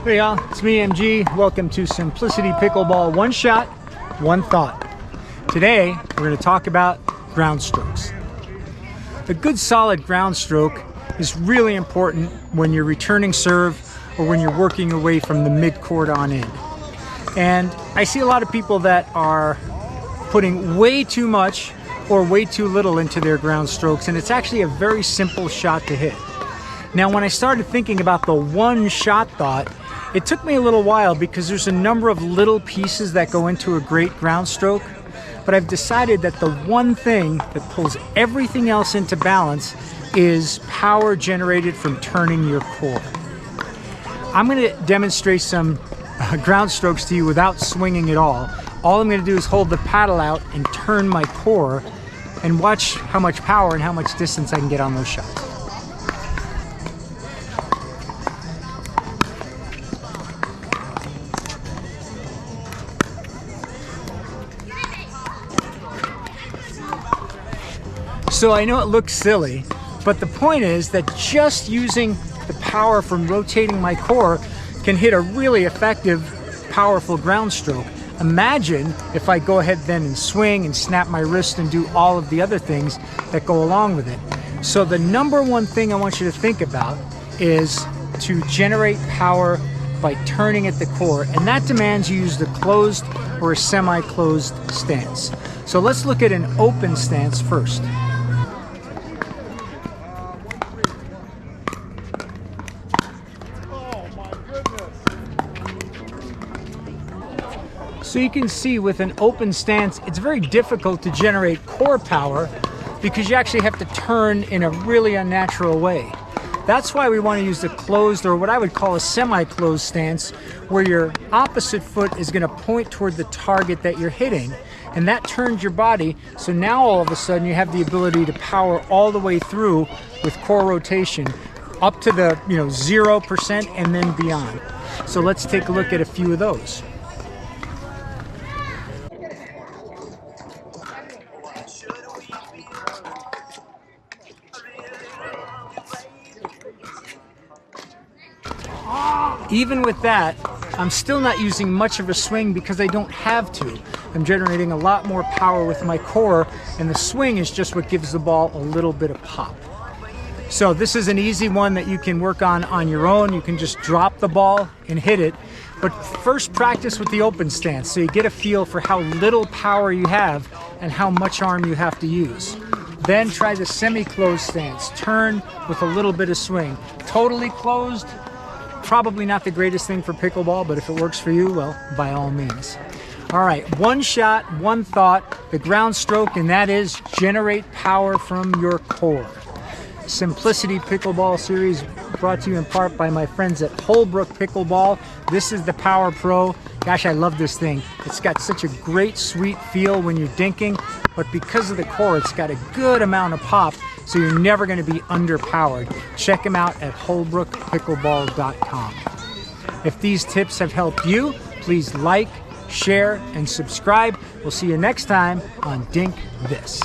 Hey y'all, it's me MG. Welcome to Simplicity Pickleball. One shot, one thought. Today we're going to talk about ground strokes. A good solid ground stroke is really important when you're returning serve or when you're working away from the mid-court on in. And I see a lot of people that are putting way too much or way too little into their ground strokes, and it's actually a very simple shot to hit. Now, when I started thinking about the one shot thought, it took me a little while because there's a number of little pieces that go into a great ground stroke, but I've decided that the one thing that pulls everything else into balance is power generated from turning your core. I'm going to demonstrate some ground strokes to you without swinging at all. All I'm going to do is hold the paddle out and turn my core and watch how much power and how much distance I can get on those shots. So I know it looks silly, but the point is that just using the power from rotating my core can hit a really effective, powerful ground stroke. Imagine if I go ahead then and swing and snap my wrist and do all of the other things that go along with it. So the number one thing I want you to think about is to generate power by turning at the core, and that demands you use the closed or a semi-closed stance. So let's look at an open stance first. So you can see with an open stance, it's very difficult to generate core power because you actually have to turn in a really unnatural way. That's why we want to use the closed, or what I would call a semi-closed stance, where your opposite foot is going to point toward the target that you're hitting, and that turns your body. So now all of a sudden you have the ability to power all the way through with core rotation up to the 0% and then beyond. So let's take a look at a few of those. Even with that, I'm still not using much of a swing because I don't have to. I'm generating a lot more power with my core, and the swing is just what gives the ball a little bit of pop. So this is an easy one that you can work on your own. You can just drop the ball and hit it. But first practice with the open stance so you get a feel for how little power you have and how much arm you have to use. Then try the semi-closed stance. Turn with a little bit of swing. Totally closed, probably not the greatest thing for pickleball, but if it works for you, well, by all means. All right, one shot, one thought, the ground stroke, and that is generate power from your core. Simplicity Pickleball series brought to you in part by my friends at Holbrook Pickleball. This is the Power Pro. Gosh, I love this thing. It's got such a great, sweet feel when you're dinking, but because of the core, it's got a good amount of pop, so you're never going to be underpowered. Check them out at holbrookpickleball.com. If these tips have helped you, please like, share, and subscribe. We'll see you next time on Dink This.